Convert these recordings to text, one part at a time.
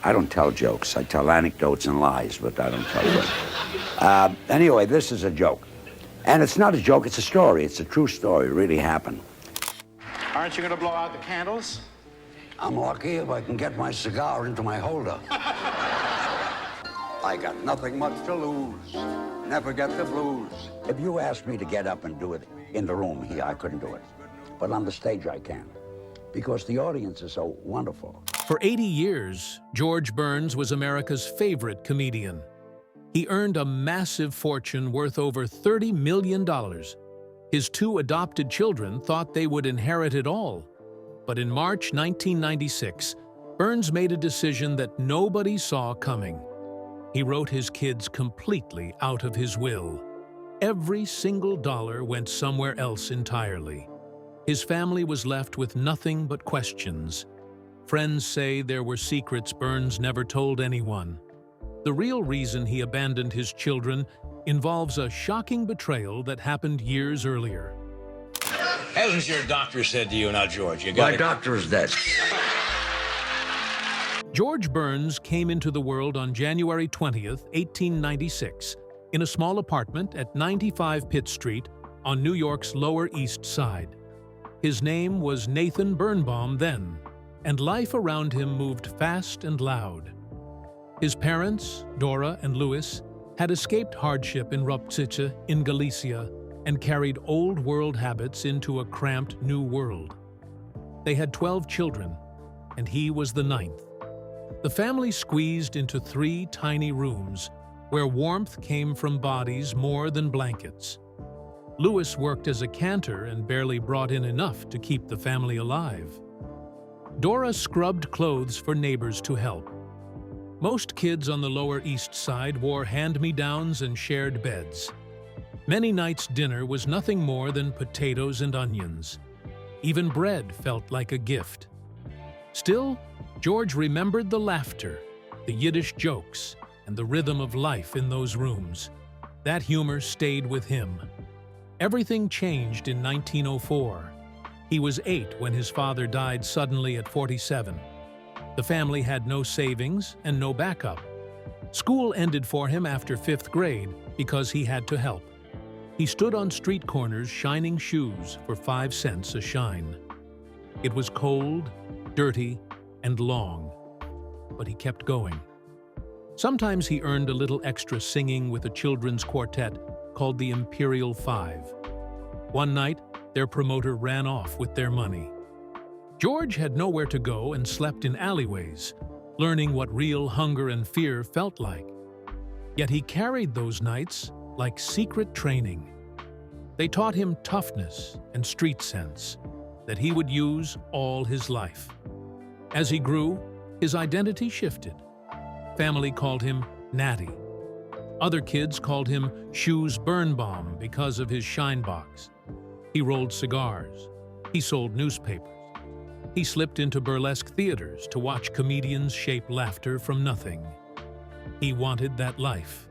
I don't tell jokes. I tell anecdotes and lies, but I don't tell jokes. Anyway, this is a joke. And it's not a joke, it's a story. It's a true story. It really happened. Aren't you going to blow out the candles? I'm lucky if I can get my cigar into my holder. I got nothing much to lose. Never get the blues. If you asked me to get up and do it in the room here, I couldn't do it. But on the stage, I can. Because the audience is so wonderful. For 80 years, George Burns was America's favorite comedian. He earned a massive fortune worth over $30 million. His 2 adopted children thought they would inherit it all. But in March 1996, Burns made a decision that nobody saw coming. He wrote his kids completely out of his will. Every single dollar went somewhere else entirely. His family was left with nothing but questions. Friends say there were secrets Burns never told anyone. The real reason he abandoned his children involves a shocking betrayal that happened years earlier. Hasn't your doctor said to you, now, George, you got My doctor is dead. George Burns came into the world on January 20th, 1896, in a small apartment at 95 Pitt Street on New York's Lower East Side. His name was Nathan Birnbaum then, and life around him moved fast and loud. His parents, Dora and Louis, had escaped hardship in Rupcice in Galicia and carried old-world habits into a cramped new world. They had 12 children, and he was the 9th. The family squeezed into 3 tiny rooms where warmth came from bodies more than blankets. Louis worked as a cantor and barely brought in enough to keep the family alive. Dora scrubbed clothes for neighbors to help. Most kids on the Lower East Side wore hand-me-downs and shared beds. Many nights' dinner was nothing more than potatoes and onions. Even bread felt like a gift. Still, George remembered the laughter, the Yiddish jokes, and the rhythm of life in those rooms. That humor stayed with him. Everything changed in 1904. He was 8 when his father died suddenly at 47. The family had no savings and no backup. School ended for him after 5th grade because he had to help. He stood on street corners shining shoes for 5 cents a shine. It was cold, dirty, and long, but he kept going. Sometimes he earned a little extra singing with a children's quartet called the Imperial Five. One night, their promoter ran off with their money. George had nowhere to go and slept in alleyways, learning what real hunger and fear felt like. Yet he carried those nights like secret training. They taught him toughness and street sense that he would use all his life. As he grew, his identity shifted. Family called him Natty. Other kids called him Shoes Birnbaum because of his shine box. He rolled cigars. He sold newspapers. He slipped into burlesque theaters to watch comedians shape laughter from nothing. He wanted that life.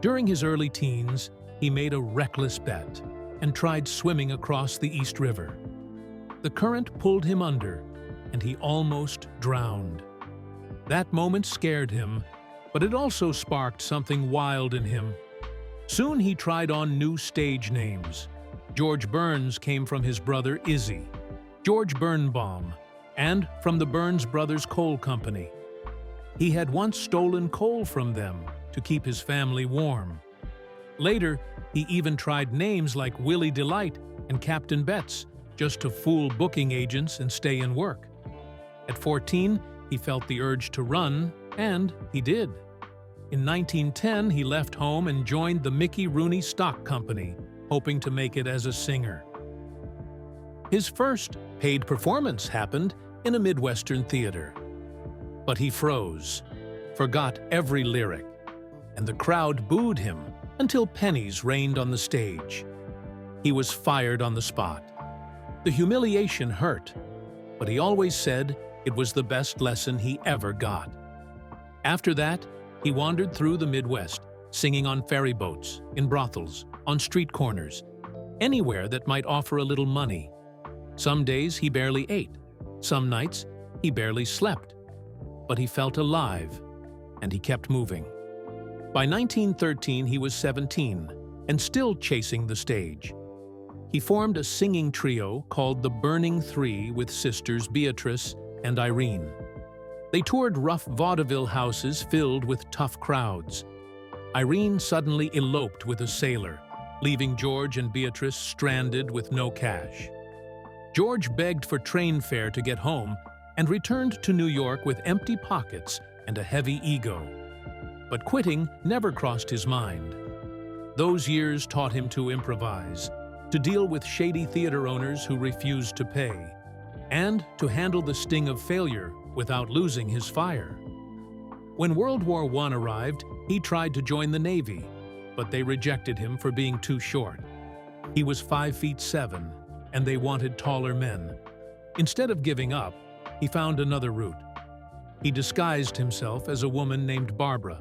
During his early teens, he made a reckless bet and tried swimming across the East River. The current pulled him under, and he almost drowned. That moment scared him, but it also sparked something wild in him. Soon he tried on new stage names. George Burns came from his brother Izzy, George Birnbaum, and from the Burns Brothers Coal Company. He had once stolen coal from them to keep his family warm. Later, he even tried names like Willie Delight and Captain Betts just to fool booking agents and stay in work. At 14, he felt the urge to run, and he did. In 1910, he left home and joined the Mickey Rooney Stock Company, hoping to make it as a singer. His first paid performance happened in a Midwestern theater. But he froze, forgot every lyric, and the crowd booed him until pennies rained on the stage. He was fired on the spot. The humiliation hurt, but he always said it was the best lesson he ever got. After that, he wandered through the Midwest, singing on ferry boats, in brothels, on street corners, anywhere that might offer a little money. Some days he barely ate. Some nights he barely slept. but he felt alive, and he kept moving. By 1913, he was 17 and still chasing the stage. He formed a singing trio called the Burning Three with sisters Beatrice and Irene. They toured rough vaudeville houses filled with tough crowds. Irene suddenly eloped with a sailor, leaving George and Beatrice stranded with no cash. George begged for train fare to get home and returned to New York with empty pockets and a heavy ego. But quitting never crossed his mind. Those years taught him to improvise, to deal with shady theater owners who refused to pay, and to handle the sting of failure without losing his fire. When World War I arrived, he tried to join the Navy, but they rejected him for being too short. He was 5'7", and they wanted taller men. Instead of giving up, he found another route. He disguised himself as a woman named Barbara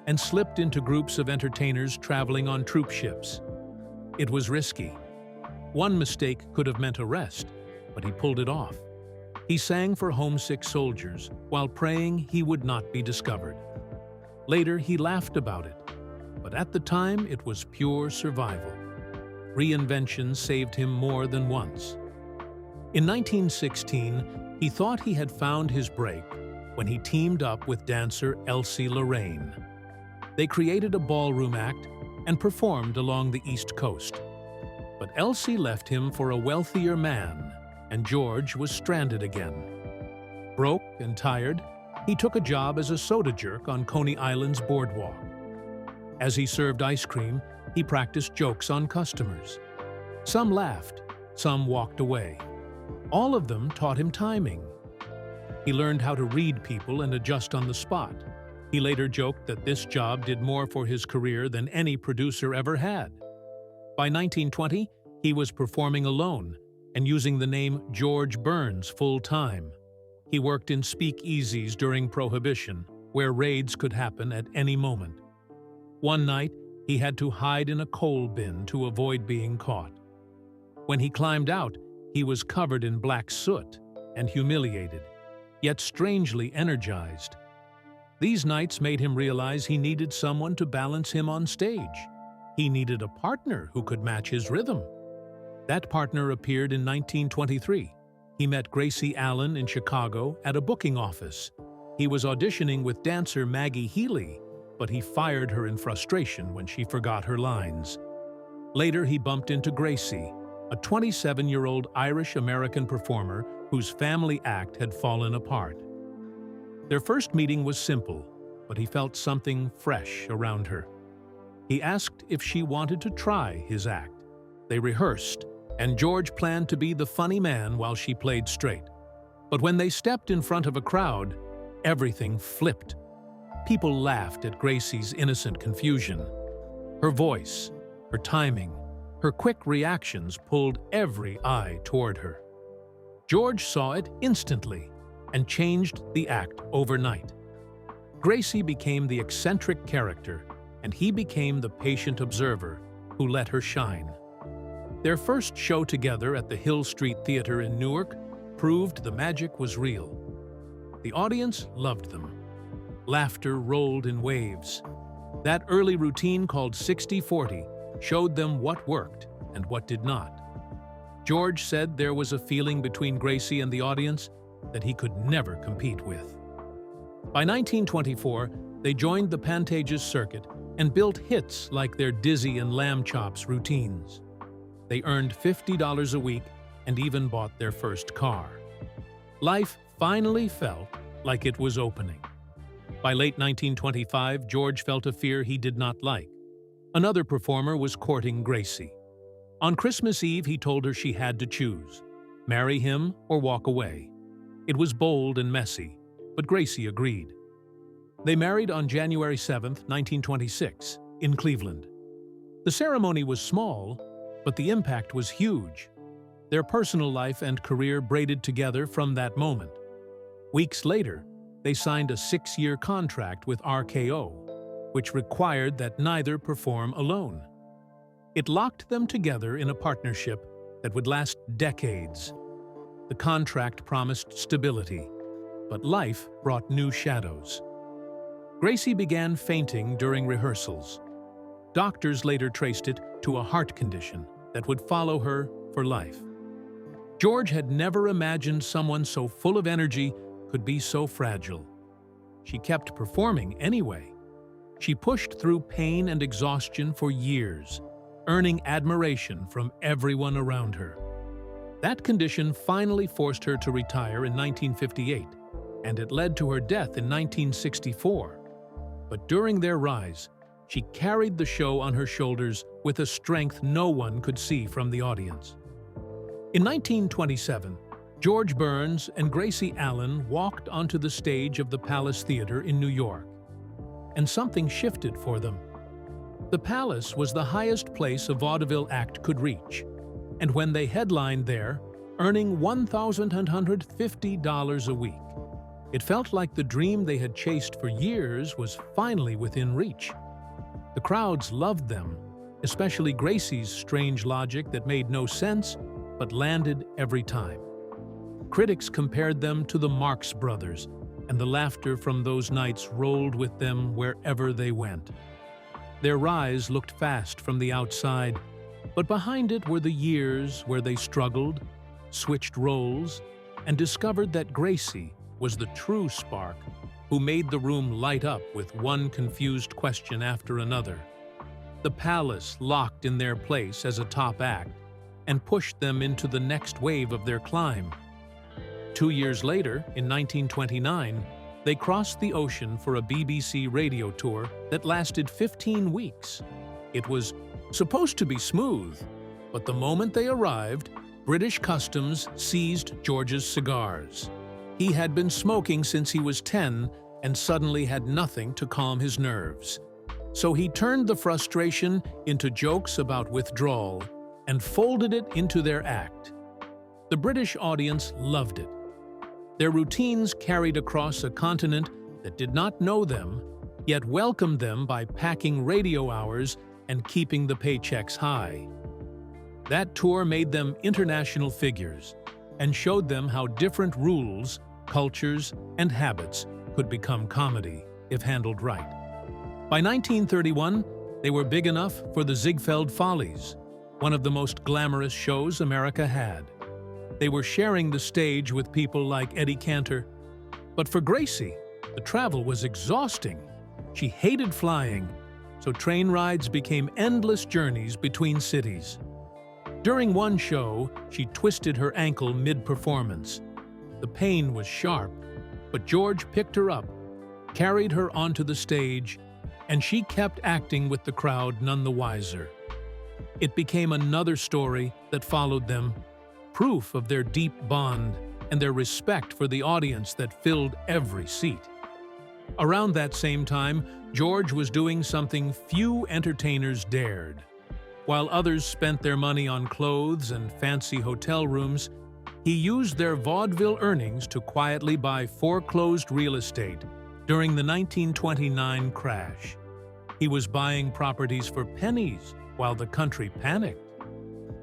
and slipped into groups of entertainers traveling on troop ships. It was risky. One mistake could have meant arrest, but he pulled it off. He sang for homesick soldiers while praying he would not be discovered. Later, he laughed about it, but at the time it was pure survival. Reinvention saved him more than once. In 1916, he thought he had found his break when he teamed up with dancer Elsie Lorraine. They created a ballroom act and performed along the East Coast. But Elsie left him for a wealthier man, and George was stranded again. Broke and tired, he took a job as a soda jerk on Coney Island's boardwalk. As he served ice cream, he practiced jokes on customers. Some laughed, some walked away. All of them taught him timing. He learned how to read people and adjust on the spot. He later joked that this job did more for his career than any producer ever had. By 1920, he was performing alone and using the name George Burns full-time. He worked in speakeasies during Prohibition, where raids could happen at any moment. One night, he had to hide in a coal bin to avoid being caught. When he climbed out, he was covered in black soot and humiliated, yet strangely energized. These nights made him realize he needed someone to balance him on stage. He needed a partner who could match his rhythm. That partner appeared in 1923. He met Gracie Allen in Chicago at a booking office. He was auditioning with dancer Maggie Healy, but he fired her in frustration when she forgot her lines. Later, he bumped into Gracie, a 27-year-old Irish-American performer whose family act had fallen apart. Their first meeting was simple, but he felt something fresh around her. He asked if she wanted to try his act. They rehearsed, and George planned to be the funny man while she played straight. But when they stepped in front of a crowd, everything flipped. People laughed at Gracie's innocent confusion. Her voice, her timing, her quick reactions pulled every eye toward her. George saw it instantly and changed the act overnight. Gracie became the eccentric character, and he became the patient observer who let her shine. Their first show together at the Hill Street Theater in Newark proved the magic was real. The audience loved them. Laughter rolled in waves. That early routine called 60-40 showed them what worked and what did not. George said there was a feeling between Gracie and the audience that he could never compete with. By 1924, they joined the Pantages circuit and built hits like their Dizzy and Lamb Chops routines. They earned $50 a week and even bought their first car. Life finally felt like it was opening. By late 1925, George felt a fear he did not like. Another performer was courting Gracie. On Christmas Eve, he told her she had to choose, marry him or walk away. It was bold and messy, but Gracie agreed. They married on January 7, 1926, in Cleveland. The ceremony was small, but the impact was huge. Their personal life and career braided together from that moment. Weeks later, they signed a 6-year contract with RKO, which required that neither perform alone. It locked them together in a partnership that would last decades. The contract promised stability, but life brought new shadows. Gracie began fainting during rehearsals. Doctors later traced it to a heart condition that would follow her for life. George had never imagined someone so full of energy could be so fragile. She kept performing anyway. She pushed through pain and exhaustion for years, earning admiration from everyone around her. That condition finally forced her to retire in 1958, and it led to her death in 1964. But during their rise, she carried the show on her shoulders with a strength no one could see from the audience. In 1927, George Burns and Gracie Allen walked onto the stage of the Palace Theater in New York, and something shifted for them. The Palace was the highest place a vaudeville act could reach, and when they headlined there, earning $1,150 a week, it felt like the dream they had chased for years was finally within reach. The crowds loved them, especially Gracie's strange logic that made no sense but landed every time. Critics compared them to the Marx Brothers, and the laughter from those nights rolled with them wherever they went. Their rise looked fast from the outside, but behind it were the years where they struggled, switched roles, and discovered that Gracie was the true spark who made the room light up with one confused question after another. The Palace locked in their place as a top act and pushed them into the next wave of their climb. 2 years later, in 1929, they crossed the ocean for a BBC radio tour that lasted 15 weeks. It was supposed to be smooth, but the moment they arrived, British Customs seized George's cigars. He had been smoking since he was 10 and suddenly had nothing to calm his nerves. So he turned the frustration into jokes about withdrawal and folded it into their act. The British audience loved it. Their routines carried across a continent that did not know them, yet welcomed them by packing radio hours and keeping the paychecks high. That tour made them international figures and showed them how different rules, cultures, and habits could become comedy if handled right. By 1931, they were big enough for the Ziegfeld Follies, one of the most glamorous shows America had. They were sharing the stage with people like Eddie Cantor. But for Gracie, the travel was exhausting. She hated flying, so train rides became endless journeys between cities. During one show, she twisted her ankle mid-performance. The pain was sharp, but George picked her up, carried her onto the stage, and she kept acting with the crowd none the wiser. It became another story that followed them, proof of their deep bond and their respect for the audience that filled every seat. Around that same time, George was doing something few entertainers dared. While others spent their money on clothes and fancy hotel rooms, he used their vaudeville earnings to quietly buy foreclosed real estate during the 1929 crash. He was buying properties for pennies while the country panicked.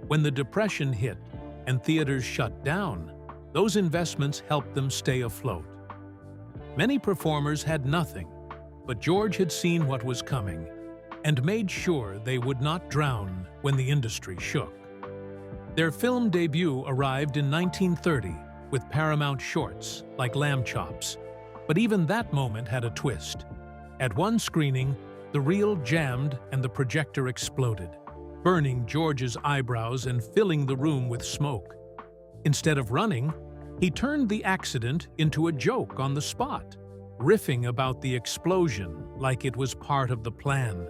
When the Depression hit and theaters shut down, those investments helped them stay afloat. Many performers had nothing, but George had seen what was coming and made sure they would not drown when the industry shook. Their film debut arrived in 1930 with Paramount shorts like Lamb Chops, but even that moment had a twist. At one screening, the reel jammed and the projector exploded, burning George's eyebrows and filling the room with smoke. Instead of running, he turned the accident into a joke on the spot, riffing about the explosion like it was part of the plan.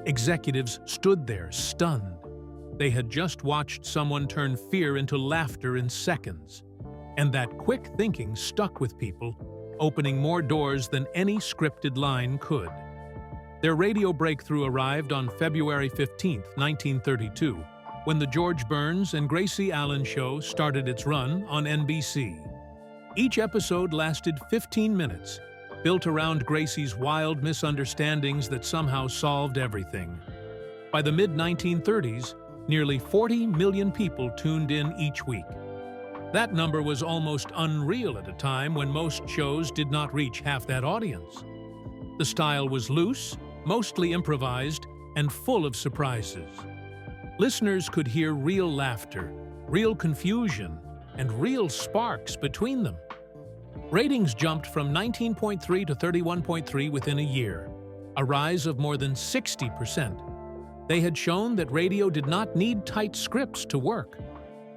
Executives stood there, stunned. They had just watched someone turn fear into laughter in seconds. And that quick thinking stuck with people, opening more doors than any scripted line could. Their radio breakthrough arrived on February 15, 1932, when the George Burns and Gracie Allen show started its run on NBC. Each episode lasted 15 minutes, built around Gracie's wild misunderstandings that somehow solved everything. By the mid-1930s, nearly 40 million people tuned in each week. That number was almost unreal at a time when most shows did not reach half that audience. The style was loose, mostly improvised, and full of surprises. Listeners could hear real laughter, real confusion, and real sparks between them. Ratings jumped from 19.3 to 31.3 within a year, a rise of more than 60%. They had shown that radio did not need tight scripts to work.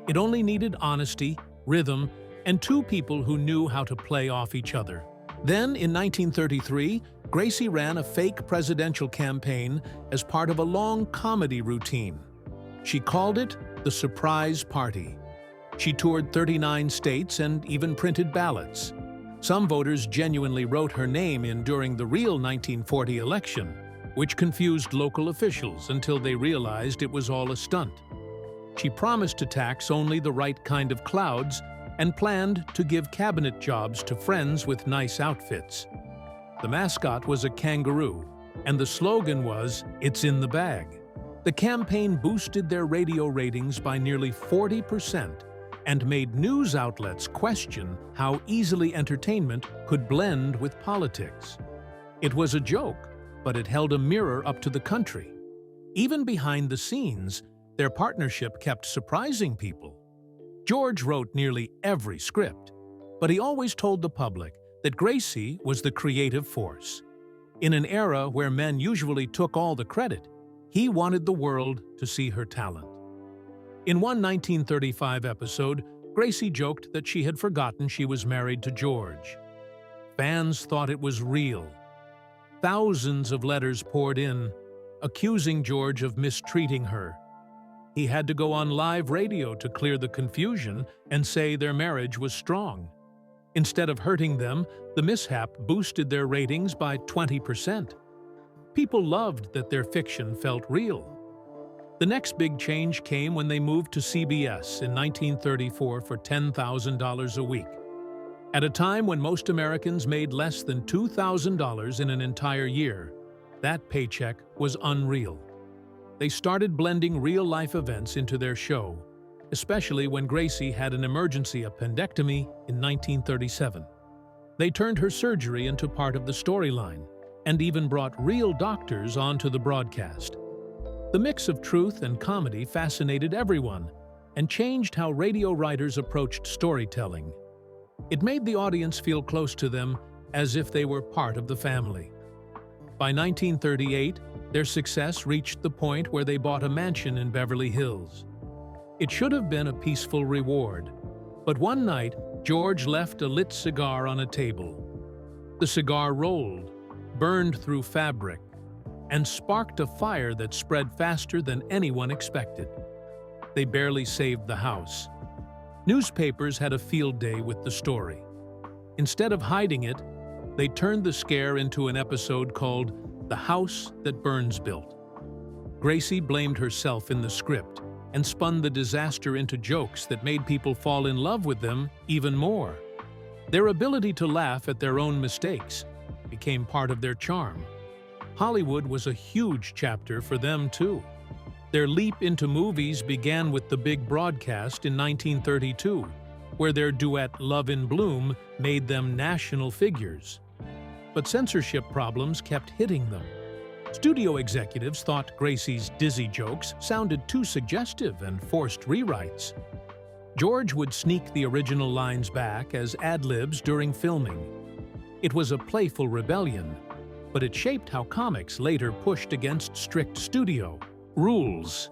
It only needed honesty, rhythm, and two people who knew how to play off each other. Then, in 1933, Gracie ran a fake presidential campaign as part of a long comedy routine. She called it the Surprise Party. She toured 39 states and even printed ballots. Some voters genuinely wrote her name in during the real 1940 election, which confused local officials until they realized it was all a stunt. She promised to tax only the right kind of clouds and planned to give cabinet jobs to friends with nice outfits. The mascot was a kangaroo, and the slogan was, "It's in the bag." The campaign boosted their radio ratings by nearly 40% and made news outlets question how easily entertainment could blend with politics. It was a joke, but it held a mirror up to the country. Even behind the scenes, their partnership kept surprising people. George wrote nearly every script, but he always told the public that Gracie was the creative force. In an era where men usually took all the credit, he wanted the world to see her talent. In one 1935 episode, Gracie joked that she had forgotten she was married to George. Fans thought it was real. Thousands of letters poured in, accusing George of mistreating her. He had to go on live radio to clear the confusion and say their marriage was strong. Instead of hurting them, the mishap boosted their ratings by 20%. People loved that their fiction felt real. The next big change came when they moved to CBS in 1934 for $10,000 a week. At a time when most Americans made less than $2,000 in an entire year, that paycheck was unreal. They started blending real-life events into their show, especially when Gracie had an emergency appendectomy in 1937. They turned her surgery into part of the storyline and even brought real doctors onto the broadcast. The mix of truth and comedy fascinated everyone and changed how radio writers approached storytelling. It made the audience feel close to them, as if they were part of the family. By 1938, their success reached the point where they bought a mansion in Beverly Hills. It should have been a peaceful reward, but one night, George left a lit cigar on a table. The cigar rolled, burned through fabric, and sparked a fire that spread faster than anyone expected. They barely saved the house. Newspapers had a field day with the story. Instead of hiding it, they turned the scare into an episode called "The House That Burns Built." Gracie blamed herself in the script and spun the disaster into jokes that made people fall in love with them even more. Their ability to laugh at their own mistakes became part of their charm. Hollywood was a huge chapter for them, too. Their leap into movies began with the big broadcast in 1932, where their duet Love in Bloom made them national figures. But censorship problems kept hitting them. Studio executives thought Gracie's dizzy jokes sounded too suggestive and forced rewrites. George would sneak the original lines back as ad-libs during filming. It was a playful rebellion, but it shaped how comics later pushed against strict studio rules.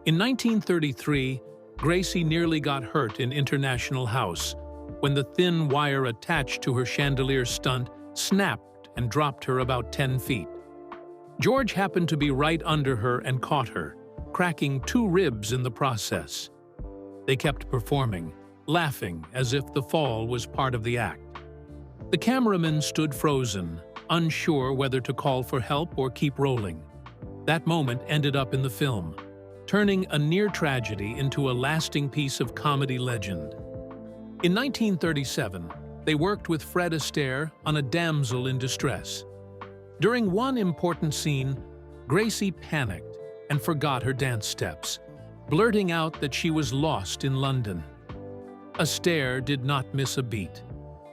In 1933, Gracie nearly got hurt in International House when the thin wire attached to her chandelier stunt snapped and dropped her about 10 feet. George happened to be right under her and caught her, cracking 2 ribs in the process. They kept performing, laughing as if the fall was part of the act. The cameraman stood frozen, unsure whether to call for help or keep rolling. That moment ended up in the film, turning a near tragedy into a lasting piece of comedy legend. In 1937, they worked with Fred Astaire on A Damsel in Distress. During one important scene, Gracie panicked and forgot her dance steps, blurting out that she was lost in London. Astaire did not miss a beat.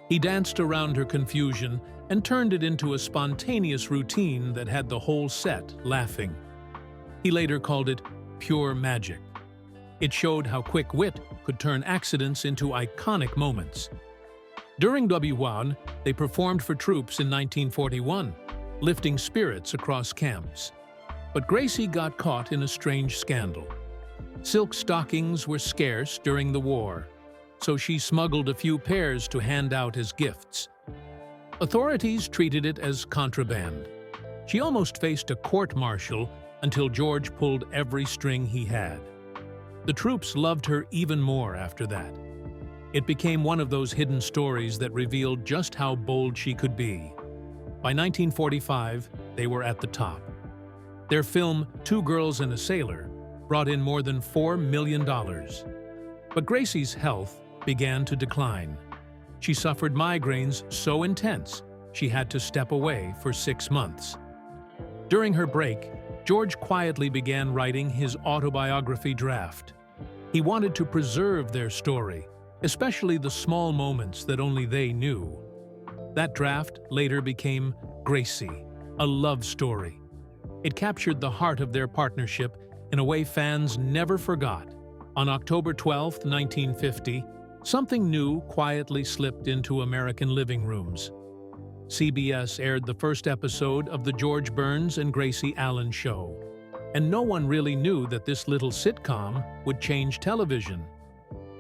He danced around her confusion and turned it into a spontaneous routine that had the whole set laughing. He later called it pure magic. It showed how quick wit could turn accidents into iconic moments. During W1, they performed for troops in 1941, lifting spirits across camps. But Gracie got caught in a strange scandal. Silk stockings were scarce during the war, so she smuggled a few pairs to hand out as gifts. Authorities treated it as contraband. She almost faced a court-martial until George pulled every string he had. The troops loved her even more after that. It became one of those hidden stories that revealed just how bold she could be. By 1945, they were at the top. Their film, Two Girls and a Sailor, brought in more than $4 million. But Gracie's health began to decline. She suffered migraines so intense, she had to step away for 6 months. During her break, George quietly began writing his autobiography draft. He wanted to preserve their story, especially the small moments that only they knew. That draft later became Gracie, a love story. It captured the heart of their partnership in a way fans never forgot. On October 12, 1950, something new quietly slipped into American living rooms. CBS aired the first episode of The George Burns and Gracie Allen Show, and no one really knew that this little sitcom would change television.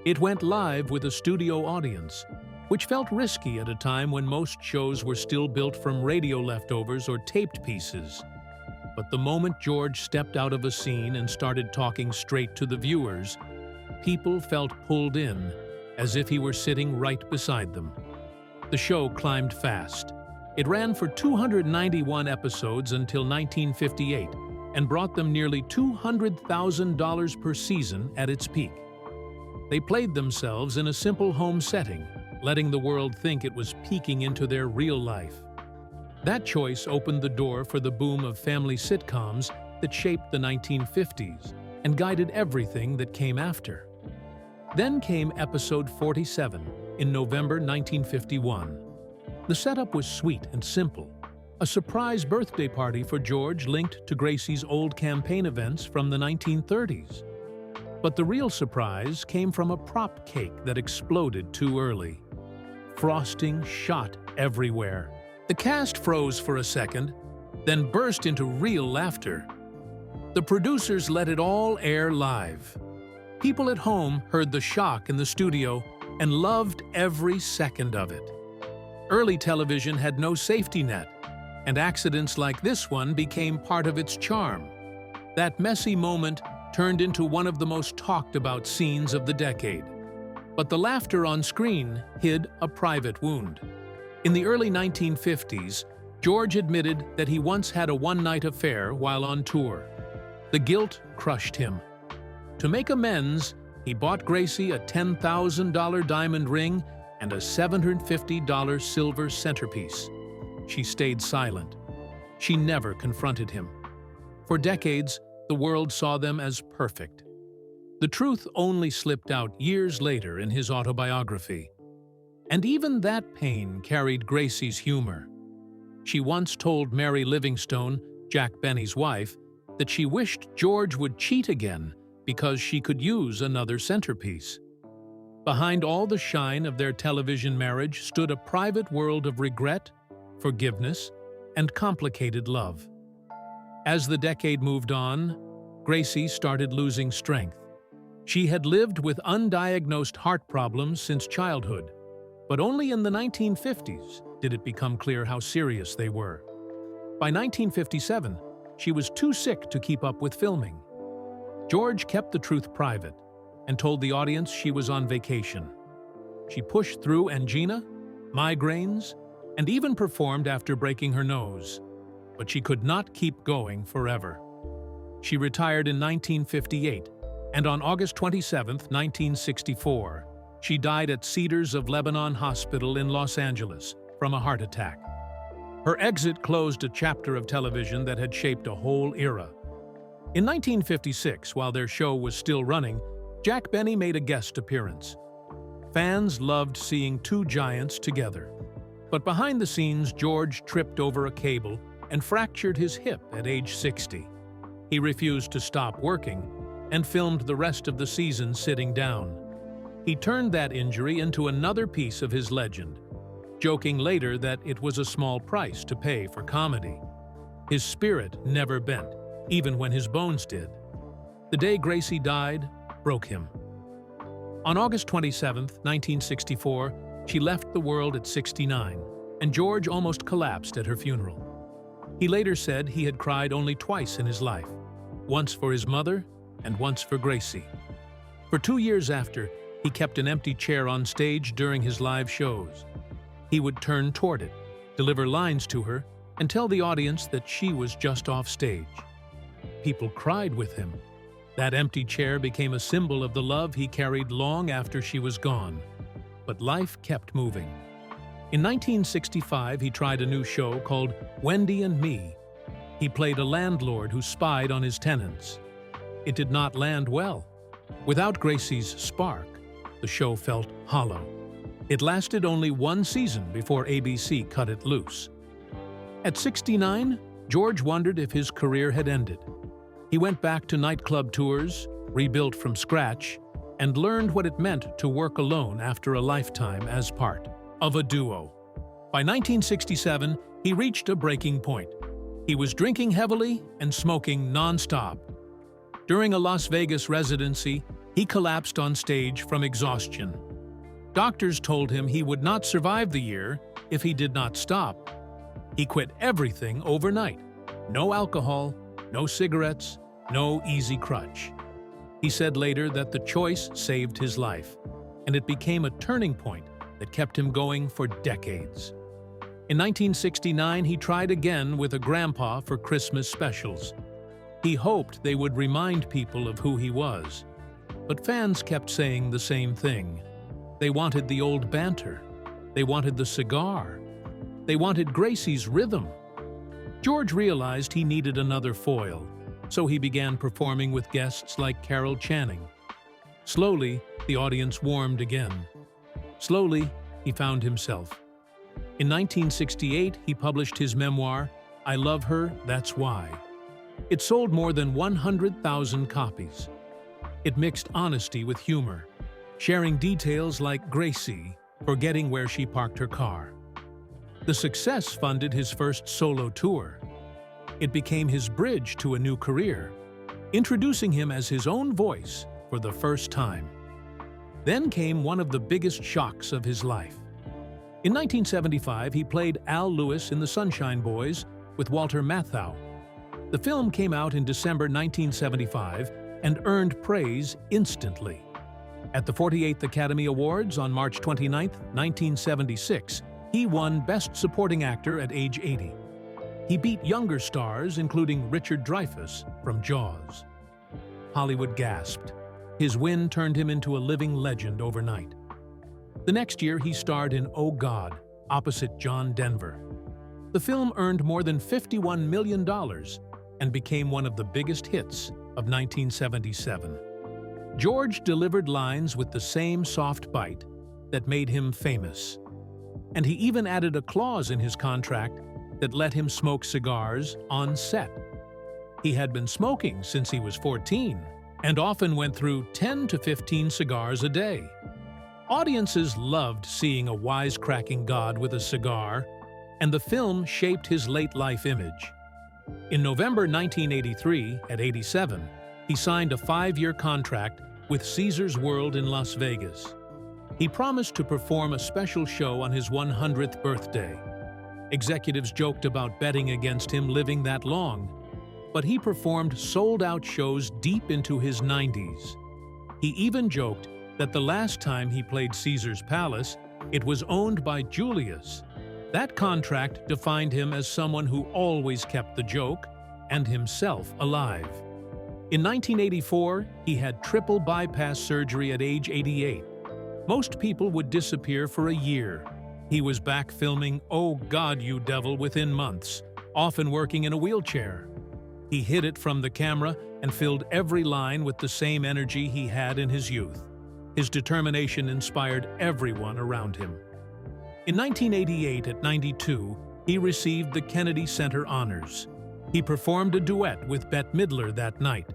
It went live with a studio audience, which felt risky at a time when most shows were still built from radio leftovers or taped pieces. But the moment George stepped out of a scene and started talking straight to the viewers, people felt pulled in, as if he were sitting right beside them. The show climbed fast. It ran for 291 episodes until 1958 and brought them nearly $200,000 per season at its peak. They played themselves in a simple home setting, letting the world think it was peeking into their real life. That choice opened the door for the boom of family sitcoms that shaped the 1950s and guided everything that came after. Then came episode 47 in November 1951. The setup was sweet and simple, a surprise birthday party for George linked to Gracie's old campaign events from the 1930s. But the real surprise came from a prop cake that exploded too early. Frosting shot everywhere. The cast froze for a second, then burst into real laughter. The producers let it all air live. People at home heard the shock in the studio and loved every second of it. Early television had no safety net, and accidents like this one became part of its charm. That messy moment turned into one of the most talked about scenes of the decade. But the laughter on screen hid a private wound. In the early 1950s, George admitted that he once had a one-night affair while on tour. The guilt crushed him. To make amends, he bought Gracie a $10,000 diamond ring and a $750 silver centerpiece. She stayed silent. She never confronted him. For decades, the world saw them as perfect. The truth only slipped out years later in his autobiography. And even that pain carried Gracie's humor. She once told Mary Livingstone, Jack Benny's wife, that she wished George would cheat again because she could use another centerpiece. Behind all the shine of their television marriage stood a private world of regret, forgiveness, and complicated love. As the decade moved on, Gracie started losing strength. She had lived with undiagnosed heart problems since childhood, but only in the 1950s did it become clear how serious they were. By 1957, she was too sick to keep up with filming. George kept the truth private and told the audience she was on vacation. She pushed through angina, migraines, and even performed after breaking her nose. But she could not keep going forever. She retired in 1958, and on August 27, 1964, she died at Cedars of Lebanon Hospital in Los Angeles from a heart attack. Her exit closed a chapter of television that had shaped a whole era. In 1956, while their show was still running, Jack Benny made a guest appearance. Fans loved seeing two giants together. But behind the scenes, George tripped over a cable and fractured his hip at age 60. He refused to stop working and filmed the rest of the season sitting down. He turned that injury into another piece of his legend, joking later that it was a small price to pay for comedy. His spirit never bent, even when his bones did. The day Gracie died broke him. On August 27, 1964, she left the world at 69, and George almost collapsed at her funeral. He later said he had cried only twice in his life, once for his mother and once for Gracie. For 2 years after, he kept an empty chair on stage during his live shows. He would turn toward it, deliver lines to her, and tell the audience that she was just off stage. People cried with him. That empty chair became a symbol of the love he carried long after she was gone. But life kept moving. In 1965, he tried a new show called Wendy and Me. He played a landlord who spied on his tenants. It did not land well. Without Gracie's spark, the show felt hollow. It lasted only one season before ABC cut it loose. At 69, George wondered if his career had ended. He went back to nightclub tours, rebuilt from scratch, and learned what it meant to work alone after a lifetime as part of a duo. By 1967, he reached a breaking point. He was drinking heavily and smoking non-stop. During a Las Vegas residency, he collapsed on stage from exhaustion. Doctors told him he would not survive the year if he did not stop. He quit everything overnight. No alcohol, no cigarettes, no easy crutch. He said later that the choice saved his life, and it became a turning point that kept him going for decades. In 1969, he tried again with a grandpa for Christmas specials. He hoped they would remind people of who he was. But fans kept saying the same thing. They wanted the old banter. They wanted the cigar. They wanted Gracie's rhythm. George realized he needed another foil, so he began performing with guests like Carol Channing. Slowly, the audience warmed again. Slowly, he found himself. In 1968, he published his memoir, I Love Her, That's Why. It sold more than 100,000 copies. It mixed honesty with humor, sharing details like Gracie forgetting where she parked her car. The success funded his first solo tour. It became his bridge to a new career, introducing him as his own voice for the first time. Then came one of the biggest shocks of his life. In 1975, he played Al Lewis in The Sunshine Boys with Walter Matthau. The film came out in December 1975 and earned praise instantly. At the 48th Academy Awards on March 29, 1976, he won Best Supporting Actor at age 80. He beat younger stars, including Richard Dreyfuss from Jaws. Hollywood gasped. His win turned him into a living legend overnight. The next year, he starred in Oh God, opposite John Denver. The film earned more than $51 million and became one of the biggest hits of 1977. George delivered lines with the same soft bite that made him famous. And he even added a clause in his contract that let him smoke cigars on set. He had been smoking since he was 14 and often went through 10 to 15 cigars a day. Audiences loved seeing a wisecracking god with a cigar, and the film shaped his late-life image. In November 1983, at 87, he signed a 5-year contract with Caesars World in Las Vegas. He promised to perform a special show on his 100th birthday. Executives joked about betting against him living that long, but he performed sold-out shows deep into his 90s. He even joked that the last time he played Caesar's Palace, it was owned by Julius. That contract defined him as someone who always kept the joke and himself alive. In 1984, he had triple bypass surgery at age 88. Most people would disappear for a year. He was back filming Oh God, You Devil within months, often working in a wheelchair. He hid it from the camera and filled every line with the same energy he had in his youth. His determination inspired everyone around him. In 1988, at 92, he received the Kennedy Center Honors. He performed a duet with Bette Midler that night.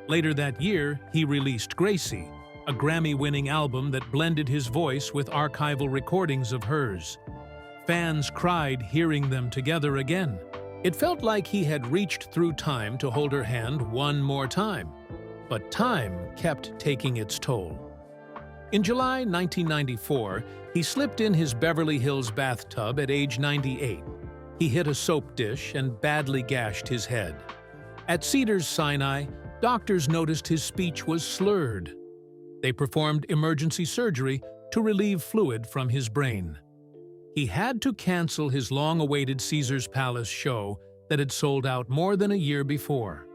Later that year, he released Gracie, a Grammy-winning album that blended his voice with archival recordings of hers. Fans cried hearing them together again. It felt like he had reached through time to hold her hand one more time. But time kept taking its toll. In July 1994, he slipped in his Beverly Hills bathtub at age 98. He hit a soap dish and badly gashed his head. At Cedars-Sinai, doctors noticed his speech was slurred. They performed emergency surgery to relieve fluid from his brain. He had to cancel his long-awaited Caesars Palace show that had sold out more than a year before.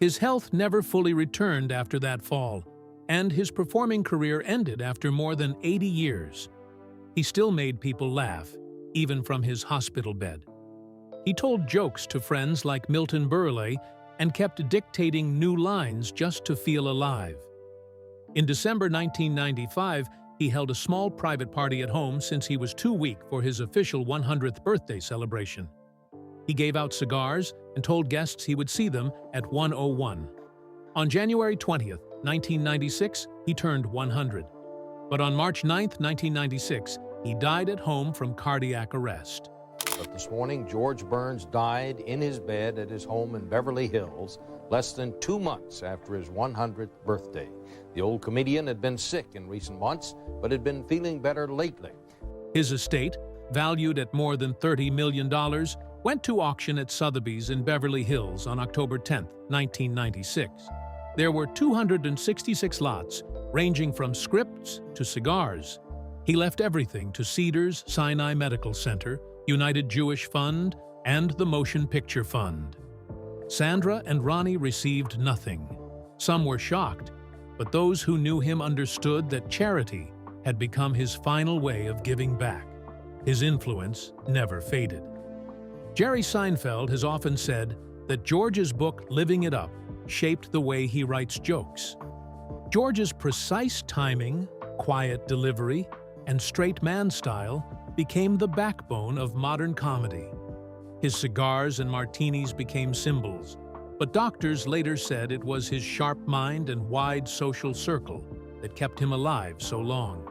His health never fully returned after that fall, and his performing career ended after more than 80 years. He still made people laugh, even from his hospital bed. He told jokes to friends like Milton Berle and kept dictating new lines just to feel alive. In December 1995, he held a small private party at home since he was too weak for his official 100th birthday celebration. He gave out cigars and told guests he would see them at 1:01. On January 20th, 1996, he turned 100. But on March 9th, 1996, he died at home from cardiac arrest. But this morning, George Burns died in his bed at his home in Beverly Hills, less than 2 months after his 100th birthday. The old comedian had been sick in recent months, but had been feeling better lately. His estate, valued at more than $30 million, went to auction at Sotheby's in Beverly Hills on October 10, 1996. There were 266 lots, ranging from scripts to cigars. He left everything to Cedars-Sinai Medical Center, United Jewish Fund, and the Motion Picture Fund. Sandra and Ronnie received nothing. Some were shocked, but those who knew him understood that charity had become his final way of giving back. His influence never faded. Jerry Seinfeld has often said that George's book, Living It Up, shaped the way he writes jokes. George's precise timing, quiet delivery, and straight man style became the backbone of modern comedy. His cigars and martinis became symbols, but doctors later said it was his sharp mind and wide social circle that kept him alive so long.